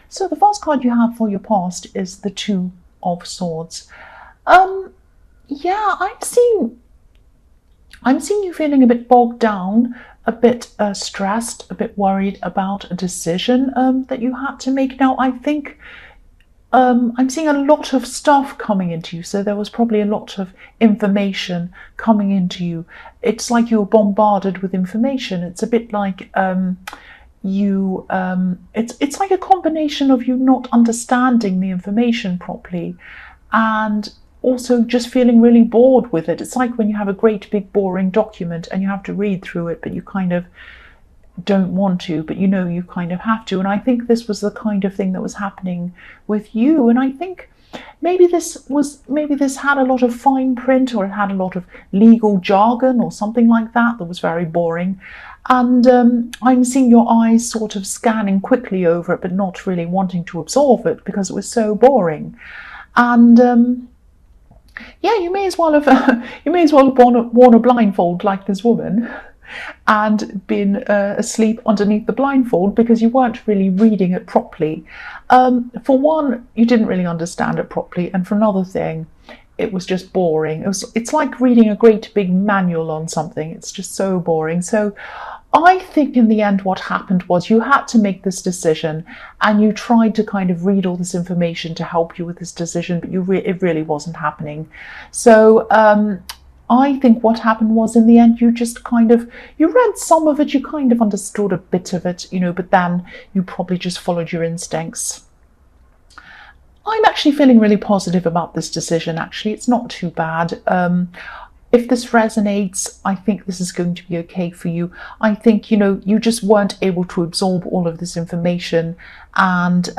So the first card you have for your past is the Two of Swords. Yeah, I'm seeing you feeling a bit bogged down, a bit stressed, a bit worried about a decision that you had to make. Now, I think I'm seeing a lot of stuff coming into you, so there was probably a lot of information coming into you. It's like you were bombarded with information. It's a bit like it's like a combination of you not understanding the information properly and also just feeling really bored with it. It's like when you have a great big boring document and you have to read through it, but you kind of don't want to, but you know you kind of have to. And I think this was the kind of thing that was happening with you. And I think maybe this had a lot of fine print, or it had a lot of legal jargon or something like that was very boring. And I'm seeing your eyes sort of scanning quickly over it, but not really wanting to absorb it because it was so boring. And yeah, you may as well have worn a blindfold like this woman and been asleep underneath the blindfold because you weren't really reading it properly. For one, you didn't really understand it properly, and for another thing, it was just boring. It's like reading a great big manual on something. It's just so boring. So I think in the end what happened was you had to make this decision, and you tried to kind of read all this information to help you with this decision, but it really wasn't happening. So I think what happened was in the end you read some of it, you kind of understood a bit of it, but then you probably just followed your instincts. I'm actually feeling really positive about this decision. Actually, it's not too bad. If this resonates, I think this is going to be okay for you. I think, you just weren't able to absorb all of this information, and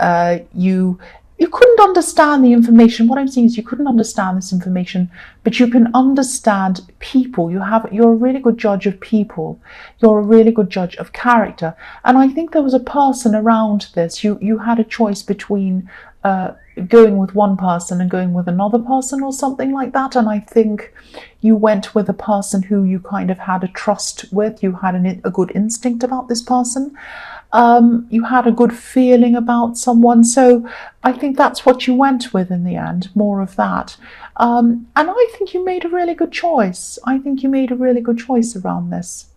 you couldn't understand the information. What I'm seeing is you couldn't understand this information, but you can understand people. You're a really good judge of people. You're a really good judge of character. And I think there was a person around this. You had a choice between going with one person and going with another person or something like that. And I think you went with a person who you kind of had a trust with. You had a good instinct about this person. You had a good feeling about someone. So I think that's what you went with in the end, more of that. And I think you made a really good choice. I think you made a really good choice around this.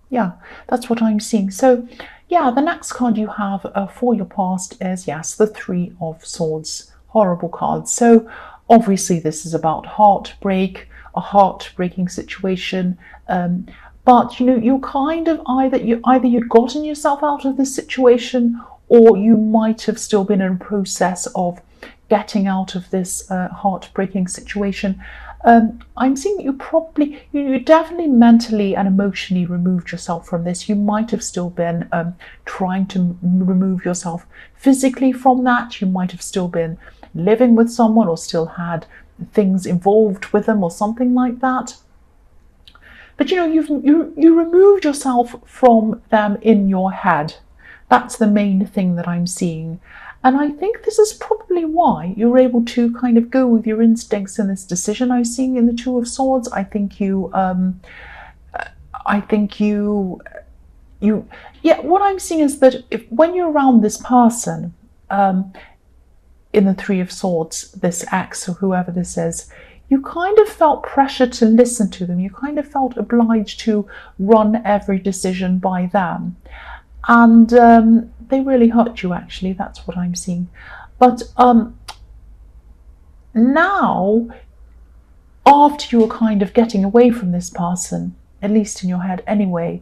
Yeah, that's what I'm seeing. So yeah, the next card you have for your past is, yes, the Three of Swords. Horrible card. So obviously this is about heartbreak, a heartbreaking situation. But you kind of either you'd gotten yourself out of this situation, or you might have still been in a process of getting out of this heartbreaking situation. I'm seeing you definitely mentally and emotionally removed yourself from this. You might have still been trying to remove yourself physically from that. You might have still been living with someone, or still had things involved with them or something like that. But you removed yourself from them in your head. That's the main thing that I'm seeing. And I think this is probably why you're able to kind of go with your instincts in this decision I'm seeing in the Two of Swords. I think what I'm seeing is that when you're around this person, in the Three of Swords, this ex or whoever this is, you kind of felt pressure to listen to them. You kind of felt obliged to run every decision by them. And they really hurt you, actually. That's what I'm seeing. But now, after you're kind of getting away from this person, at least in your head anyway,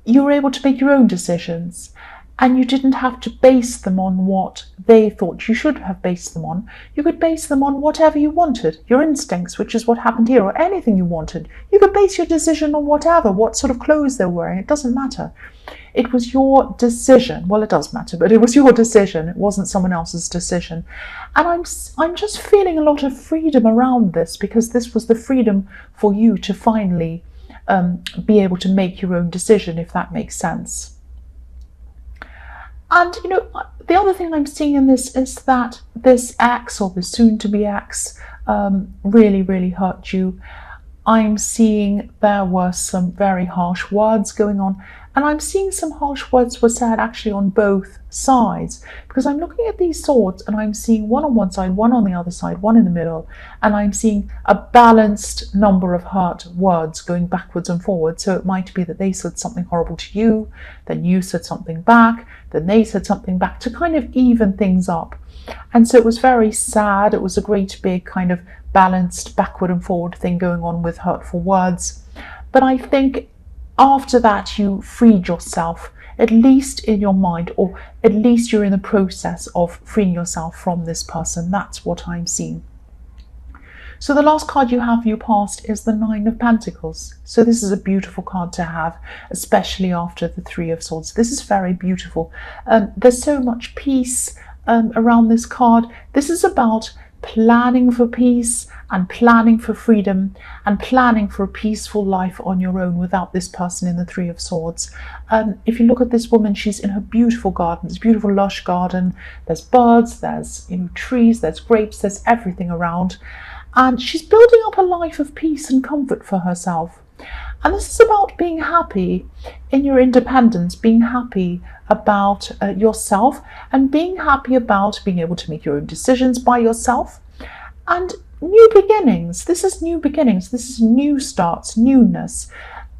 you're able to make your own decisions. And you didn't have to base them on what they thought you should have based them on. You could base them on whatever you wanted, your instincts, which is what happened here, or anything you wanted. You could base your decision on whatever, what sort of clothes they're wearing. It doesn't matter. It was your decision. Well, it does matter, but it was your decision. It wasn't someone else's decision. And I'm just feeling a lot of freedom around this, because this was the freedom for you to finally be able to make your own decision, if that makes sense. And, the other thing I'm seeing in this is that this ex, or the soon-to-be ex, really, really hurt you. I'm seeing there were some very harsh words going on, And I'm seeing some harsh words were said actually on both sides, because I'm looking at these swords and I'm seeing one on one side, one on the other side, one in the middle, and I'm seeing a balanced number of hurt words going backwards and forwards. So it might be that they said something horrible to you, then you said something back, then they said something back, to kind of even things up. And so it was very sad. It was a great big kind of balanced backward and forward thing going on with hurtful words. But I think after that you freed yourself, at least in your mind, or at least you're in the process of freeing yourself from this person. That's what I'm seeing. So the last card you have for your past is the Nine of Pentacles. So this is a beautiful card to have, especially after the Three of Swords. This is very beautiful. There's so much peace around this card. This is about planning for peace and planning for freedom and planning for a peaceful life on your own without this person in the Three of Swords. If you look at this woman, she's in her beautiful garden, this beautiful lush garden. There's birds, there's trees, there's grapes, there's everything around. And she's building up a life of peace and comfort for herself. And this is about being happy in your independence, being happy about yourself, and being happy about being able to make your own decisions by yourself. And new beginnings. This is new beginnings. This is new starts, newness.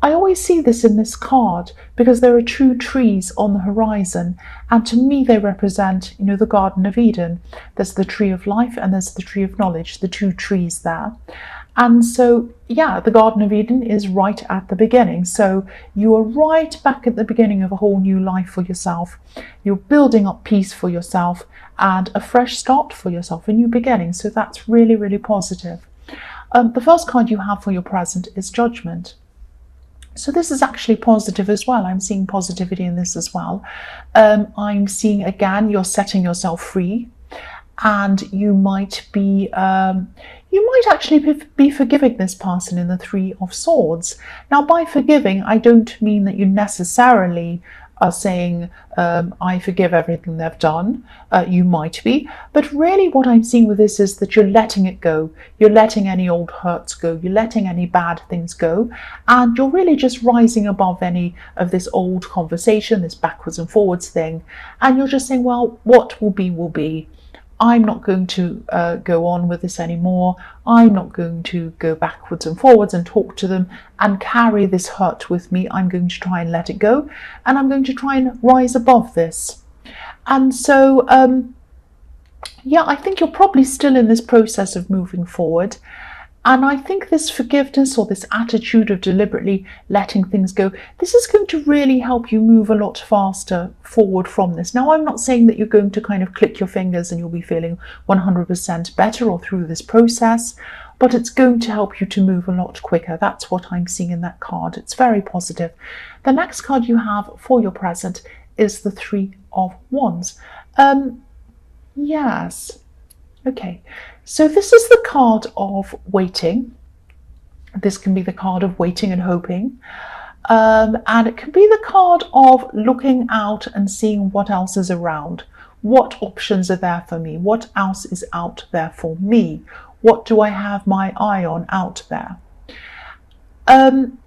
I always see this in this card because there are two trees on the horizon, and to me they represent, the Garden of Eden. There's the tree of life and there's the tree of knowledge, the two trees there. And so, yeah, the Garden of Eden is right at the beginning. So you are right back at the beginning of a whole new life for yourself. You're building up peace for yourself and a fresh start for yourself, a new beginning. So that's really, really positive. The first card you have for your present is Judgment. So this is actually positive as well. I'm seeing positivity in this as well. I'm seeing, again, you're setting yourself free, and you might actually be forgiving this person in the Three of Swords. Now, by forgiving, I don't mean that you necessarily are saying, I forgive everything they've done. You might be, but really what I'm seeing with this is that you're letting it go. You're letting any old hurts go. You're letting any bad things go. And you're really just rising above any of this old conversation, this backwards and forwards thing. And you're just saying, well, what will be, will be. I'm not going to go on with this anymore. I'm not going to go backwards and forwards and talk to them and carry this hurt with me. I'm going to try and let it go, and I'm going to try and rise above this. And so, yeah, I think you're probably still in this process of moving forward. And I think this forgiveness, or this attitude of deliberately letting things go, this is going to really help you move a lot faster forward from this. Now, I'm not saying that you're going to kind of click your fingers and you'll be feeling 100% better or through this process, but it's going to help you to move a lot quicker. That's what I'm seeing in that card. It's very positive. The next card you have for your present is the Three of Wands. Yes. Okay, so this is the card of waiting. This can be the card of waiting and hoping. And it can be the card of looking out and seeing what else is around. What options are there for me? What else is out there for me? What do I have my eye on out there?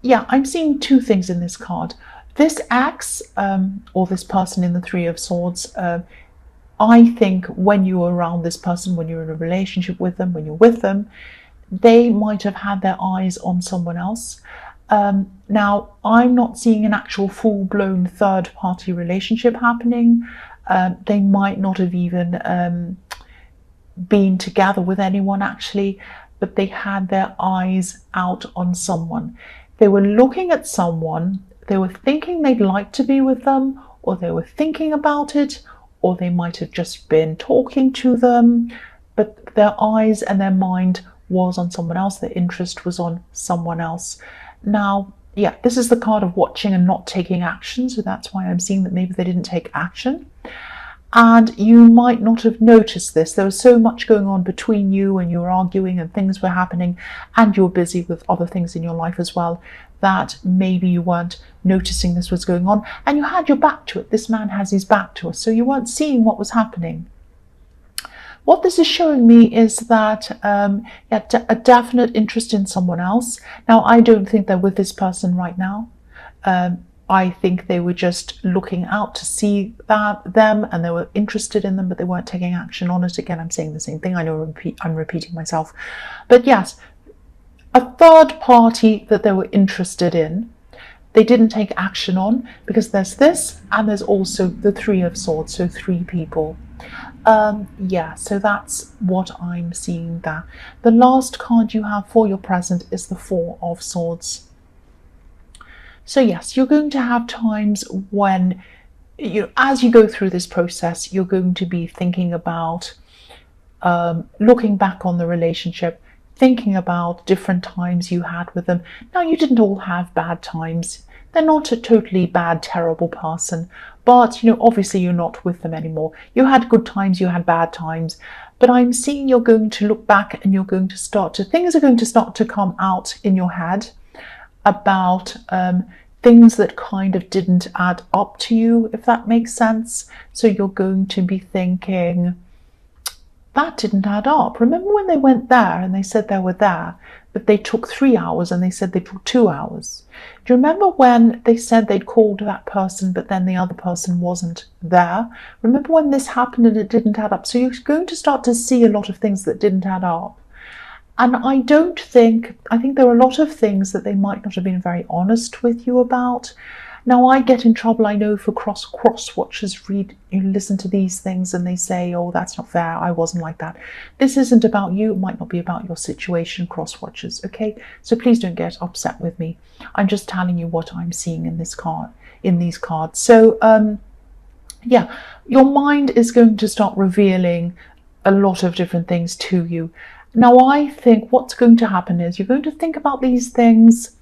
Yeah, I'm seeing two things in this card. This ex, or this person in the Three of Swords, I think when you're around this person, when you're in a relationship with them, when you're with them, they might have had their eyes on someone else. Now, I'm not seeing an actual full-blown third-party relationship happening. They might not have even been together with anyone, actually, but they had their eyes out on someone. They were looking at someone, they were thinking they'd like to be with them, or they were thinking about it, or they might have just been talking to them, but their eyes and their mind was on someone else. Their interest was on someone else. Now, yeah, this is the card of watching and not taking action, so that's why I'm seeing that maybe they didn't take action. And you might not have noticed this. There was so much going on between you, and you were arguing and things were happening, and you were busy with other things in your life as well, that maybe you weren't noticing this was going on, and you had your back to it. This man has his back to us, so you weren't seeing what was happening. What this is showing me is that a definite interest in someone else. Now, I don't think they're with this person right now. I think they were just looking out to see them, and they were interested in them, but they weren't taking action on it. Again, I'm saying the same thing. I know I'm repeating myself. But yes, a third party that they were interested in, they didn't take action on, because there's this, and there's also the Three of Swords, so 3 people. Yeah, so that's what I'm seeing there. The last card you have for your present is the Four of Swords. So yes, you're going to have times when, as you go through this process, you're going to be thinking about looking back on the relationship, thinking about different times you had with them. Now, you didn't all have bad times. They're not a totally bad, terrible person, but obviously you're not with them anymore. You had good times, you had bad times, but I'm seeing you're going to look back and you're going to things are going to start to come out in your head about things that kind of didn't add up to you, if that makes sense. So you're going to be thinking, that didn't add up. Remember when they went there and they said they were there, but they took 3 hours and they said they took 2 hours? Do you remember when they said they'd called that person, but then the other person wasn't there? Remember when this happened and it didn't add up? So you're going to start to see a lot of things that didn't add up. And I think there are a lot of things that they might not have been very honest with you about. Now, I get in trouble, I know, for cross watchers. Listen to these things and they say, oh, that's not fair, I wasn't like that. This isn't about you, it might not be about your situation, cross watchers, okay? So please don't get upset with me. I'm just telling you what I'm seeing in these cards. So, yeah, your mind is going to start revealing a lot of different things to you. Now, I think what's going to happen is you're going to think about these things,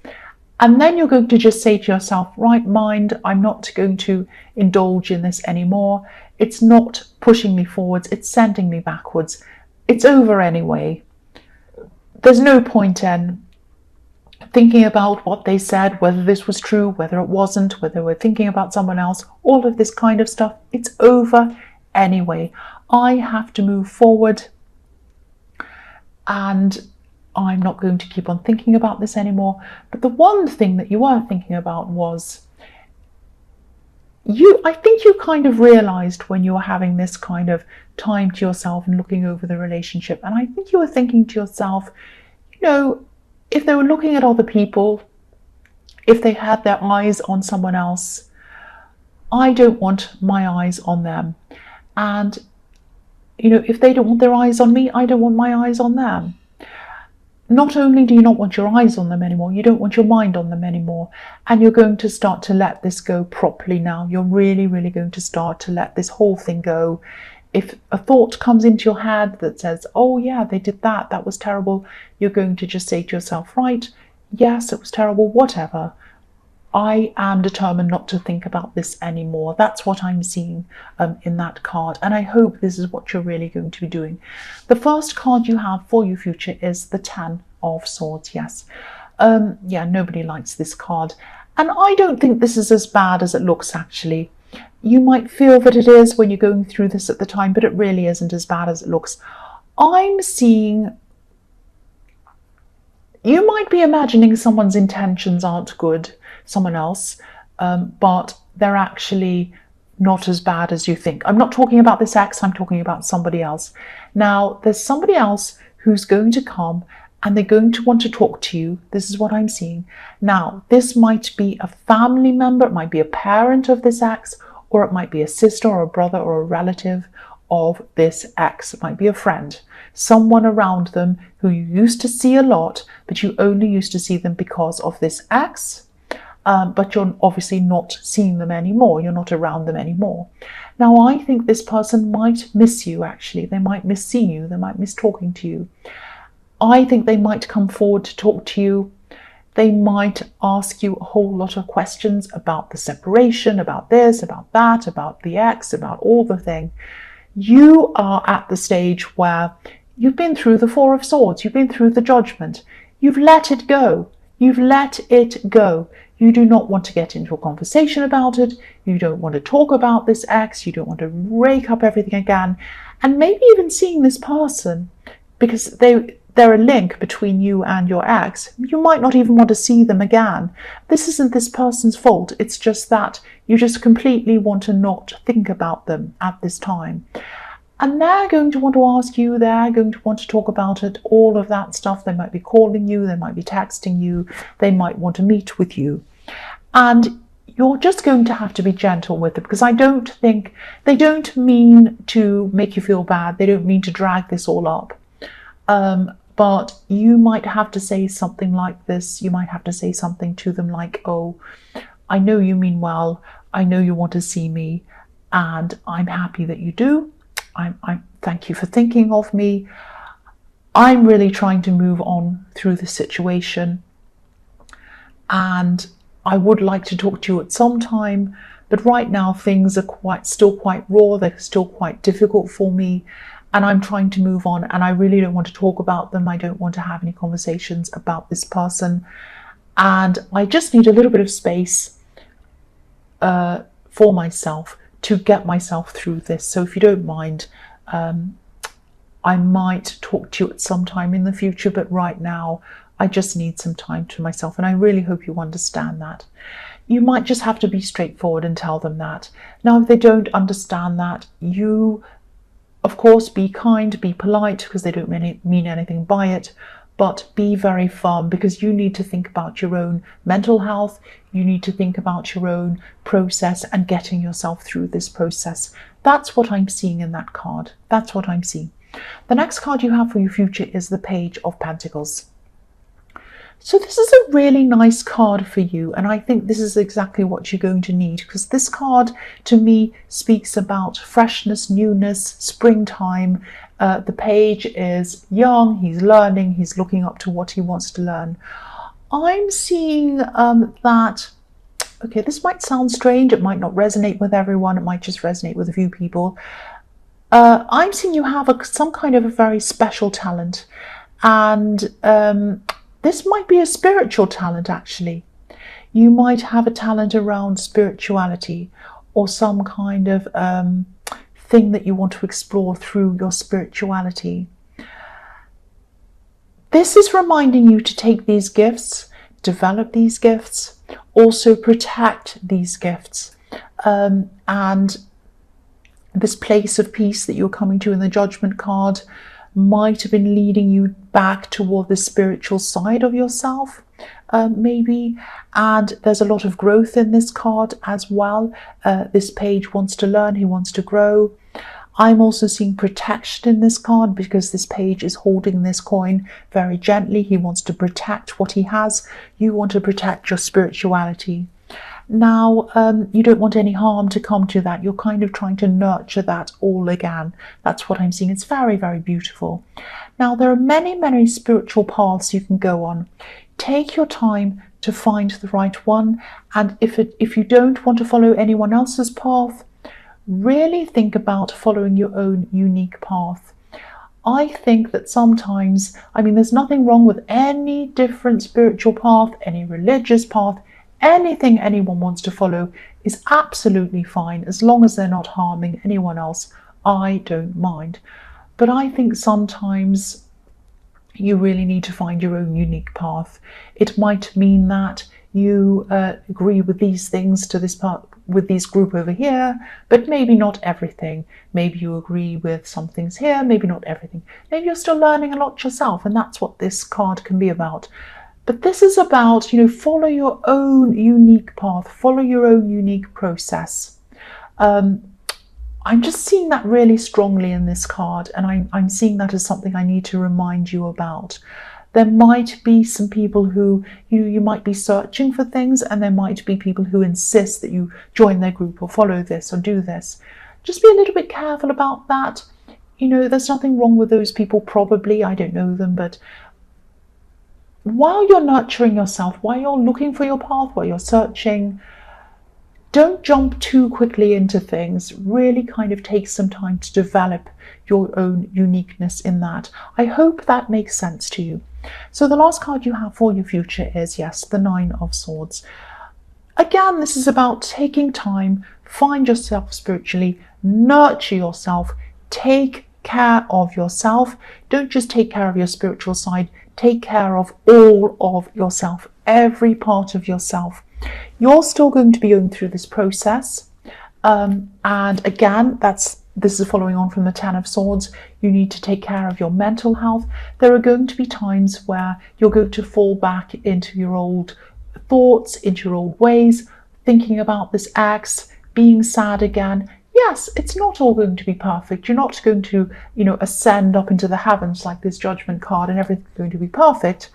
and then you're going to just say to yourself, right, mind, I'm not going to indulge in this anymore. It's not pushing me forwards. It's sending me backwards. It's over anyway. There's no point in thinking about what they said, whether this was true, whether it wasn't, whether we're thinking about someone else, all of this kind of stuff. It's over anyway. I have to move forward, and I'm not going to keep on thinking about this anymore. But the one thing that you were thinking about was, I think you kind of realized when you were having this kind of time to yourself and looking over the relationship, and I think you were thinking to yourself, if they were looking at other people, if they had their eyes on someone else, I don't want my eyes on them. And if they don't want their eyes on me, I don't want my eyes on them. Not only do you not want your eyes on them anymore, you don't want your mind on them anymore. And you're going to start to let this go properly now. You're really, really going to start to let this whole thing go. If a thought comes into your head that says, oh yeah, they did that, that was terrible, you're going to just say to yourself, right, yes, it was terrible, whatever. I am determined not to think about this anymore. That's what I'm seeing in that card. And I hope this is what you're really going to be doing. The first card you have for your future is the Ten of Swords. Yes. Yeah, nobody likes this card. And I don't think this is as bad as it looks, actually. You might feel that it is when you're going through this at the time, but it really isn't as bad as it looks. I'm seeing, you might be imagining someone's intentions aren't good, someone else, but they're actually not as bad as you think. I'm not talking about this ex, I'm talking about somebody else. Now, there's somebody else who's going to come and they're going to want to talk to you. This is what I'm seeing. Now, this might be a family member, it might be a parent of this ex, or it might be a sister or a brother or a relative of this ex. It might be a friend, someone around them who you used to see a lot, but you only used to see them because of this ex. But you're obviously not seeing them anymore. You're not around them anymore. Now, I think this person might miss you, actually. They might miss seeing you. They might miss talking to you. I think they might come forward to talk to you. They might ask you a whole lot of questions about the separation, about this, about that, about the ex, about all the thing. You are at the stage where you've been through the Four of Swords. You've been through the Judgment. You've let it go. You've let it go. You do not want to get into a conversation about it. You don't want to talk about this ex. You don't want to rake up everything again. And maybe even seeing this person, because they they're a link between you and your ex. You might not even want to see them again. This isn't this person's fault. It's just that you just completely want to not think about them at this time. And they're going to want to ask you, they're going to want to talk about it, all of that stuff. They might be calling you, they might be texting you, they might want to meet with you. And you're just going to have to be gentle with them, because I don't think, they don't mean to make you feel bad. They don't mean to drag this all up. But you might have to say something like this. You might have to say something to them like, oh, I know you mean well. I know you want to see me, and I'm happy that you do. I thank you for thinking of me. I'm really trying to move on through the situation, and I would like to talk to you at some time, but right now things are still quite raw. They're still quite difficult for me, and I'm trying to move on, and I really don't want to talk about them. I don't want to have any conversations about this person, and I just need a little bit of space for myself to get myself through this. So if you don't mind, I might talk to you at some time in the future, but right now I just need some time to myself, and I really hope you understand that. You might just have to be straightforward and tell them that. Now, if they don't understand that, you, of course, be kind, be polite, because they don't mean anything by it, but be very firm, because you need to think about your own mental health. You need to think about your own process and getting yourself through this process. That's what I'm seeing in that card. That's what I'm seeing. The next card you have for your future is the Page of Pentacles. So this is a really nice card for you, and I think this is exactly what you're going to need, because this card to me speaks about freshness, newness, springtime. The page is young, he's learning, he's looking up to what he wants to learn. I'm seeing that, okay, this might sound strange, it might not resonate with everyone, it might just resonate with a few people. I'm seeing you have some kind of a very special talent, and this might be a spiritual talent, actually. You might have a talent around spirituality, or some kind of thing that you want to explore through your spirituality. This is reminding you to take these gifts, develop these gifts, also protect these gifts. And this place of peace that you're coming to in the Judgment card might have been leading you back toward the spiritual side of yourself, maybe. And there's a lot of growth in this card as well. This page wants to learn, he wants to grow. I'm also seeing protection in this card, because this page is holding this coin very gently. He wants to protect what he has. You want to protect your spirituality. Now, you don't want any harm to come to that. You're kind of trying to nurture that all again. That's what I'm seeing. It's very, very beautiful. Now, there are many, many spiritual paths you can go on. Take your time to find the right one. And if you don't want to follow anyone else's path, really think about following your own unique path. I think that sometimes, I mean, there's nothing wrong with any different spiritual path, any religious path. Anything anyone wants to follow is absolutely fine, as long as they're not harming anyone else. I don't mind. But I think sometimes you really need to find your own unique path. It might mean that you agree with these things to this part, with this group over here, but maybe not everything. Maybe you agree with some things here, maybe not everything. Maybe you're still learning a lot yourself, and that's what this card can be about. But this is about, follow your own unique path, follow your own unique process. I'm just seeing that really strongly in this card, and I'm seeing that as something I need to remind you about. There might be some people who you might be searching for things, and there might be people who insist that you join their group or follow this or do this. Just be a little bit careful about that. There's nothing wrong with those people, probably. I don't know them, but while you're nurturing yourself, while you're looking for your path, while you're searching, don't jump too quickly into things. Really kind of take some time to develop your own uniqueness in that. I hope that makes sense to you. So the last card you have for your future is, yes, the Nine of Swords. Again, this is about taking time, find yourself spiritually, nurture yourself, take care of yourself. Don't just take care of your spiritual side, take care of all of yourself, every part of yourself. You're still going to be going through this process. And again, this is following on from the Ten of Swords. You need to take care of your mental health. There are going to be times where you're going to fall back into your old thoughts, into your old ways, thinking about this ex, being sad again. Yes, it's not all going to be perfect. You're not going to, ascend up into the heavens like this Judgment card and everything's going to be perfect.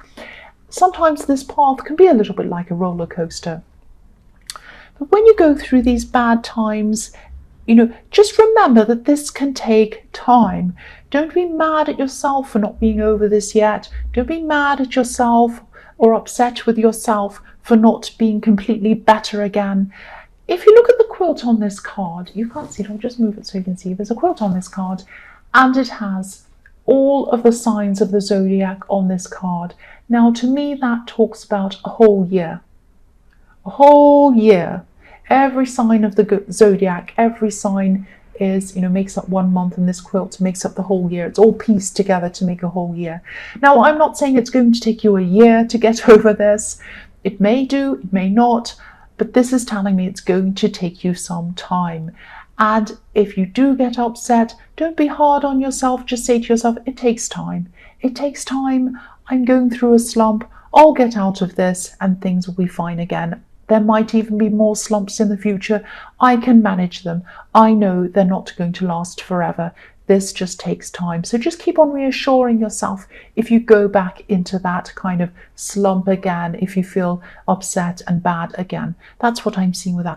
Sometimes this path can be a little bit like a roller coaster. But when you go through these bad times, just remember that this can take time. Don't be mad at yourself for not being over this yet. Don't be mad at yourself or upset with yourself for not being completely better again. If you look at the quilt on this card, you can't see it, I'll just move it so you can see. There's a quilt on this card and it has all of the signs of the zodiac on this card. Now, to me, that talks about a whole year. A whole year. Every sign of the zodiac, every sign is, makes up 1 month, and this quilt makes up the whole year. It's all pieced together to make a whole year. Now, I'm not saying it's going to take you a year to get over this. It may do, it may not, but this is telling me it's going to take you some time. And if you do get upset, don't be hard on yourself. Just say to yourself, it takes time. It takes time. I'm going through a slump. I'll get out of this and things will be fine again. There might even be more slumps in the future. I can manage them. I know they're not going to last forever. This just takes time. So just keep on reassuring yourself if you go back into that kind of slump again, if you feel upset and bad again. That's what I'm seeing with that